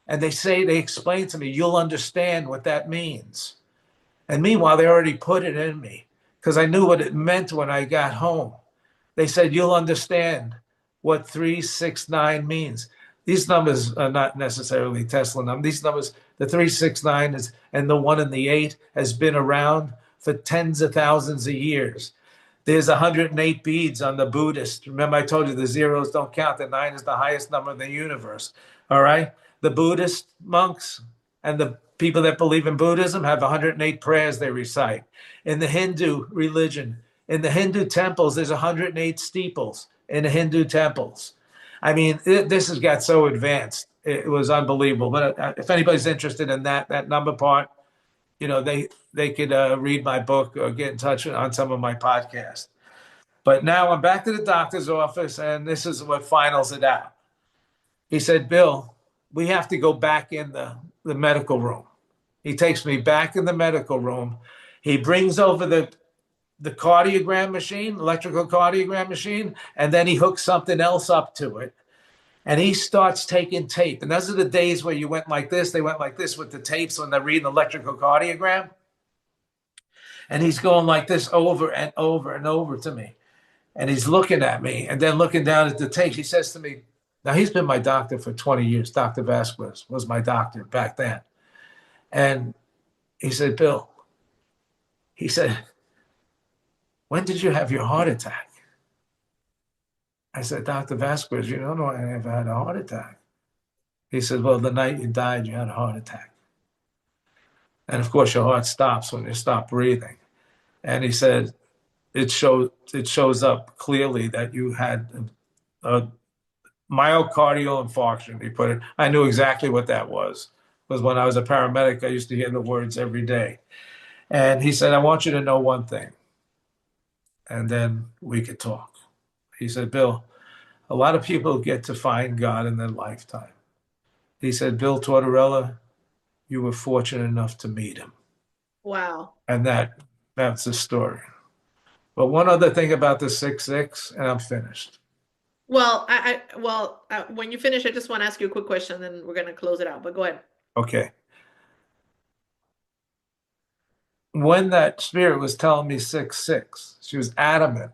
And they explain to me, you'll understand what that means. And meanwhile, they already put it in me because I knew what it meant when I got home. They said, you'll understand what 369 means. These numbers are not necessarily Tesla numbers. These numbers, the 369 is, and the one and the eight has been around for tens of thousands of years. There's 108 beads on the Buddhist. Remember, I told you the zeros don't count. The nine is the highest number in the universe. All right. The Buddhist monks and the people that believe in Buddhism have 108 prayers they recite. In the Hindu religion, in the Hindu temples, there's 108 steeples in the Hindu temples. I mean, this has got so advanced. It was unbelievable. But if anybody's interested in that number part, they could read my book or get in touch on some of my podcasts. But now I'm back to the doctor's office, and this is what finals it out. He said, Bill, we have to go back in the medical room. He takes me back in the medical room. He brings over the cardiogram machine, electrical cardiogram machine, and then he hooks something else up to it. And he starts taking tape. And those are the days where you went like this. They went like this with the tapes when they're reading electrical cardiogram. And he's going like this over and over and over to me. And he's looking at me and then looking down at the tapes. He says to me, now he's been my doctor for 20 years. Dr. Vasquez was my doctor back then. And he said, Bill, he said, when did you have your heart attack? I said, Dr. Vasquez, you don't know I ever had a heart attack. He said, well, the night you died, you had a heart attack. And of course, your heart stops when you stop breathing. And he said, it shows up clearly that you had a myocardial infarction. He put it. I knew exactly what that was. Because when I was a paramedic, I used to hear the words every day. And he said, I want you to know one thing. And then we could talk. He said, Bill, a lot of people get to find God in their lifetime. He said, Bill Tortorella, you were fortunate enough to meet him. Wow. And that's the story. But one other thing about the 6-6, and I'm finished. Well, when you finish, I just want to ask you a quick question, then we're going to close it out. But go ahead. Okay. When that spirit was telling me 6-6, she was adamant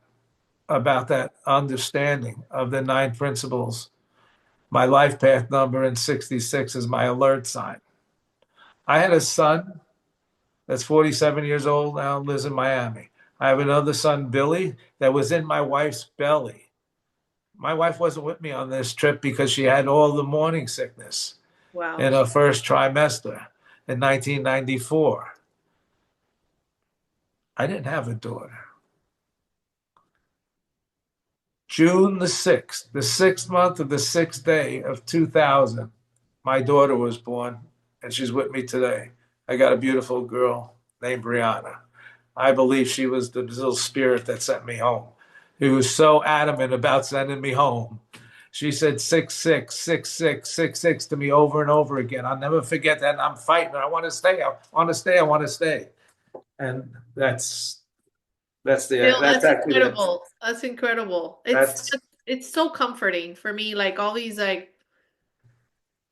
about that understanding of the 9 principles. My life path number in 66 is my alert sign. I had a son that's 47 years old now, lives in Miami. I have another son, Billy, that was in my wife's belly. My wife wasn't with me on this trip because she had all the morning sickness Wow. in her first trimester in 1994. I didn't have a daughter. June the 6th, the 6th month of the 6th day of 2000, my daughter was born, and she's with me today. I got a beautiful girl named Brianna. I believe she was the little spirit that sent me home. He was so adamant about sending me home. She said 6-6, 6-6, 6-6 to me over and over again. I'll never forget that. And I'm fighting. I want to stay. I want to stay. I want to stay. And that's Bill, that's actually it. incredible. That's incredible. It's so comforting for me, like all these like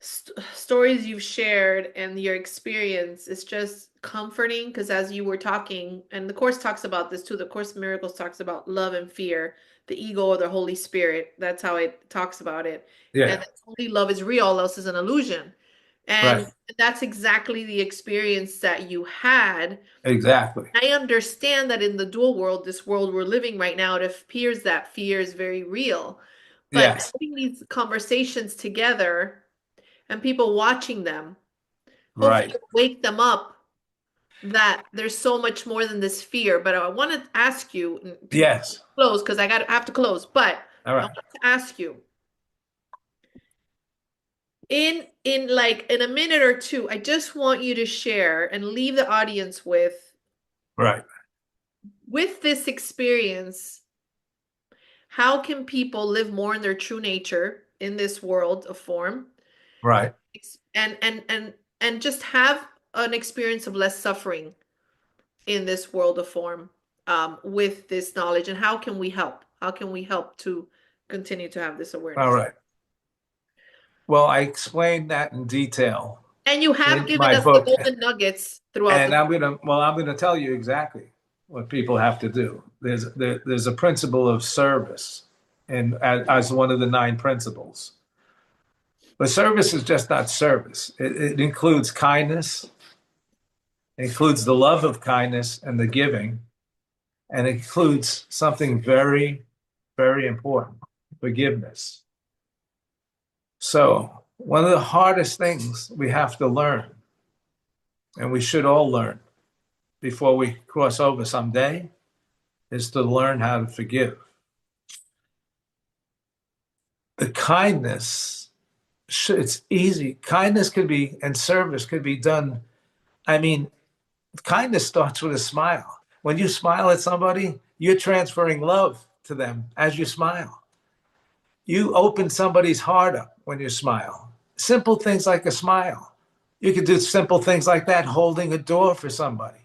stories you've shared and your experience. It's just comforting because as you were talking, and the Course talks about this too, the Course in Miracles talks about love and fear, the ego or the Holy Spirit. That's how it talks about it. And Yeah, that only love is real, all else is an illusion. right. And that's exactly the experience that you had. Exactly. I understand that in the dual world, this world we're living right now, it appears that fear is very real. But Yes, having these conversations together and people watching them, hopefully right. wake them up that there's so much more than this fear. But I want to ask you to Yes. close because I have to close. But All I right. want to ask you in like in a minute or two, I just want you to share and leave the audience Right. with this experience. How can people live more in their true nature in this world of form? Right. And just have an experience of less suffering in this world of form with this knowledge, and how can we help to continue to have this All awareness? right. Well, I explained that in detail And you have in given my us the book, golden nuggets throughout and the I'm gonna tell you exactly what people have to do. There's a principle of service, and as one of the 9 principles. But service is just not service. It includes kindness, it includes the love of kindness and the giving, and it includes something very, very important: forgiveness. So, one of the hardest things we have to learn, and we should all learn before we cross over someday, is to learn how to forgive. The kindness, it's easy. Kindness could be, and service could be done. I mean, kindness starts with a smile. When you smile at somebody, you're transferring love to them as you smile. You open somebody's heart up when you smile. Simple things like a smile. You could do simple things like that, holding a door for somebody.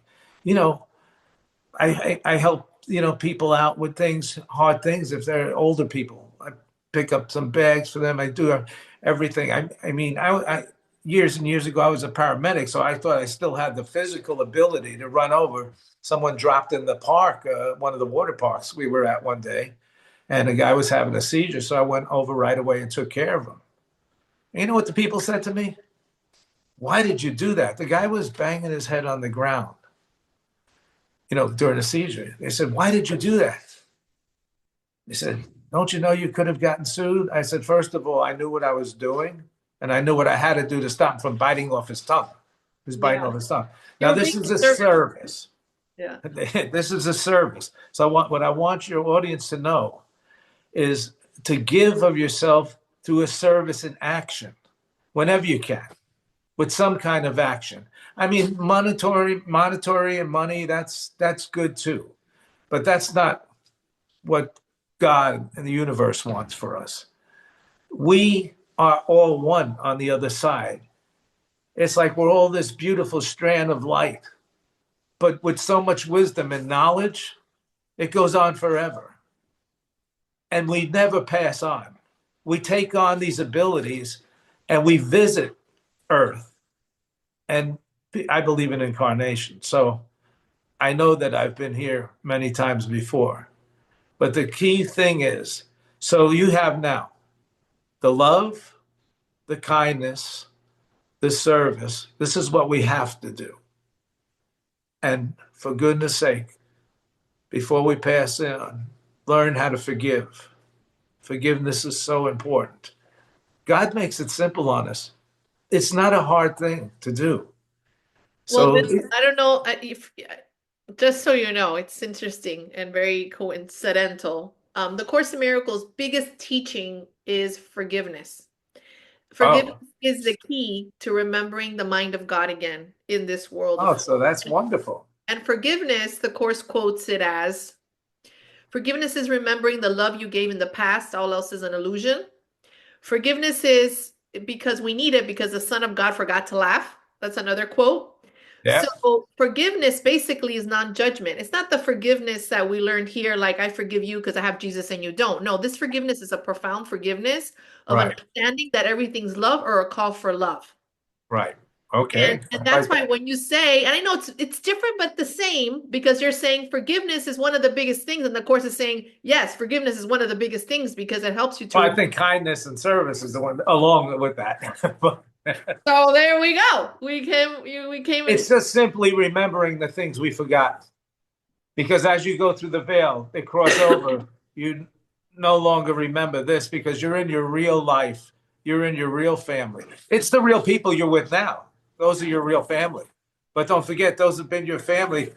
You know, I help, people out with things, hard things. If they're older people, I pick up some bags for them. I do everything. I mean, years and years ago, I was a paramedic, so I thought I still had the physical ability to run over. Someone dropped in the park, one of the water parks we were at one day, and a guy was having a seizure. So I went over right away and took care of him. And you know what the people said to me? Why did you do that? The guy was banging his head on the ground, during a seizure. They said, why did you do that? They said, don't you know you could have gotten sued? I said, first of all, I knew what I was doing, and I knew what I had to do to stop him from biting off his tongue. He was biting Yeah. off his tongue. You Now, were this being is a service. service. Yeah. This is a service. So what I want your audience to know is to give of yourself through a service in action whenever you can, with some kind of action. I mean, monetary and money, that's good too. But that's not what God and the universe wants for us. We are all one on the other side. It's like we're all this beautiful strand of light, but with so much wisdom and knowledge, it goes on forever. And we never pass on. We take on these abilities and we visit Earth. And I believe in incarnation. So I know that I've been here many times before. But the key thing is, so you have now the love, the kindness, the service. This is what we have to do. And for goodness sake, before we pass on, learn how to forgive. Forgiveness is so important. God makes it simple on us. It's not a hard thing to do. Well, So, then, I don't know if just so you know, it's interesting and very coincidental. The Course in Miracles' biggest teaching is forgiveness. Forgiveness oh, is the key to remembering the mind of God again in this world of so that's wonderful. and forgiveness, the Course quotes it as forgiveness is remembering the love you gave in the past, all else is an illusion. Forgiveness is because we need it because the Son of God forgot to laugh. That's another quote. Yeah, So forgiveness basically is non-judgment. It's not the forgiveness that we learned here, like I forgive you because I have Jesus and you don't. No, this forgiveness is a profound forgiveness of right, understanding that everything's love or a call for love. right. And Okay, and I that's like why that. when you say, and I know it's different but the same, because you're saying forgiveness is one of the biggest things, and the Course is saying, yes, forgiveness is one of the biggest things because it helps you to Well, I think kindness and service is the one along with that. So there we go. We came in. It's just simply remembering the things we forgot. Because as you go through the veil, they cross over. You no longer remember this because you're in your real life. You're in your real family. It's the real people you're with now. Those are your real family. But don't forget, those have been your family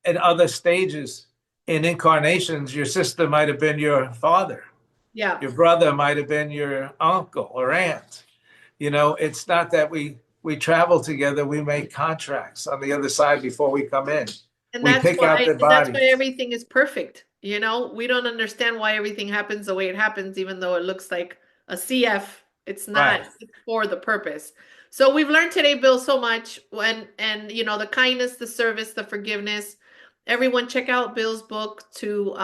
in other stages in incarnations. Your sister might have been your father. Yeah. Your brother might have been your uncle or aunt. It's not that we travel together. We make contracts on the other side before we come in. We pick out the And that's why bodies. everything is perfect. We don't understand why everything happens the way it happens, even though it looks like a CF. It's not Right. for the purpose. So we've learned today, Bill, so much. And the kindness, the service, the forgiveness. Everyone check out Bill's book to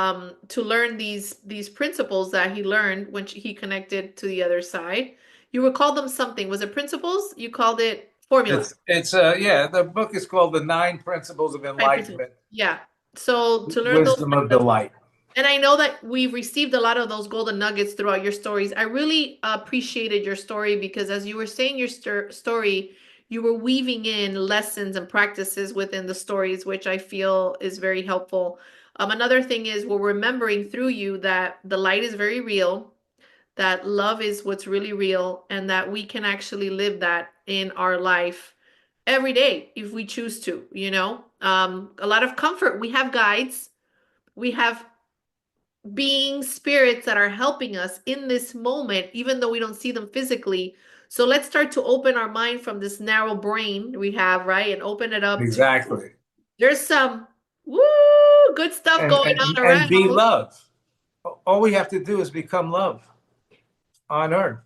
learn these principles that he learned when he connected to the other side. You would call them something. Was it principles? You called it formula. It's yeah, the book is called The Nine Principles of Right, principles. Enlightenment, Yeah. So to learn those Wisdom of principles, Delight. and I know that we've received a lot of those golden nuggets throughout your stories. I really appreciated your story because as you were saying your story, you were weaving in lessons and practices within the stories, which I feel is very helpful. Another thing is we're remembering through you that the light is very real, that love is what's really real, and that we can actually live that in our life every day if we choose to. A lot of comfort. We have guides. We have beings, spirits that are helping us in this moment, even though we don't see them physically. So let's start to open our mind from this narrow brain we have, right? And open it up to Exactly. there's some woo good stuff And going and on and be around. love. All we have to do is become love on earth.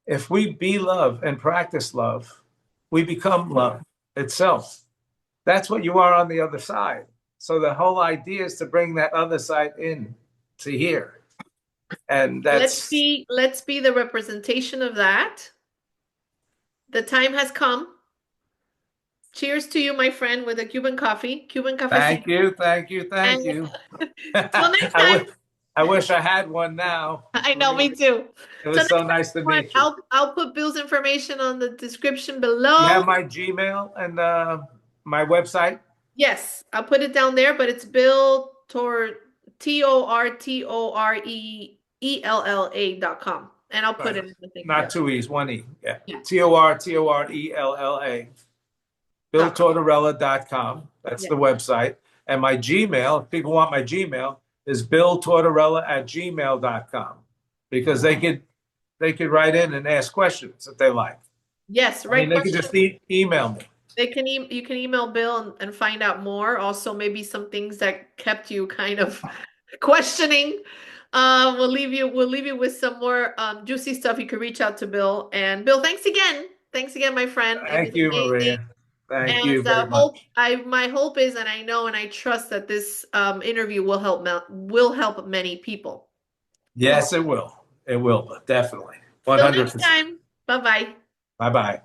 If we be love and practice love, we become love itself. That's what you are on the other side. So the whole idea is to bring that other side in to here. And that's Let's be the representation of that. The time has come. Cheers to you, my friend, with a Cuban coffee, Cuban cafecito. thank you, thank you, And thank you. till next I time. wish I wish I had one now. I know, Maria. me too. It Till was so next time, nice to everyone, meet you. I'll put Bill's information on the description You below. have my Gmail and my website? Yes, I'll put it down there, but it's Bill Tortorella.com. And I'll put Right. it in the thing Not there. two E's, one E. Yeah. Yeah. Tortorella. .com. BillTortorella.com. That's Yeah. the website. And my Gmail, if people want my Gmail, is BillTortorella@gmail.com. Because they could write in and ask questions if they like. Yes, I mean, right they could question. just email me. You can email Bill and find out more. Also, maybe some things that kept you kind of questioning. We'll leave you with some more juicy stuff. You can reach out to Bill. And Bill, thanks again. Thanks again, my friend. It was Thank you, amazing. Maria. Thank And you very much. my hope is, and I know and I trust that this interview will help many people. Yes, it will. It will, definitely. Till next 100%. time. Bye bye. Bye bye.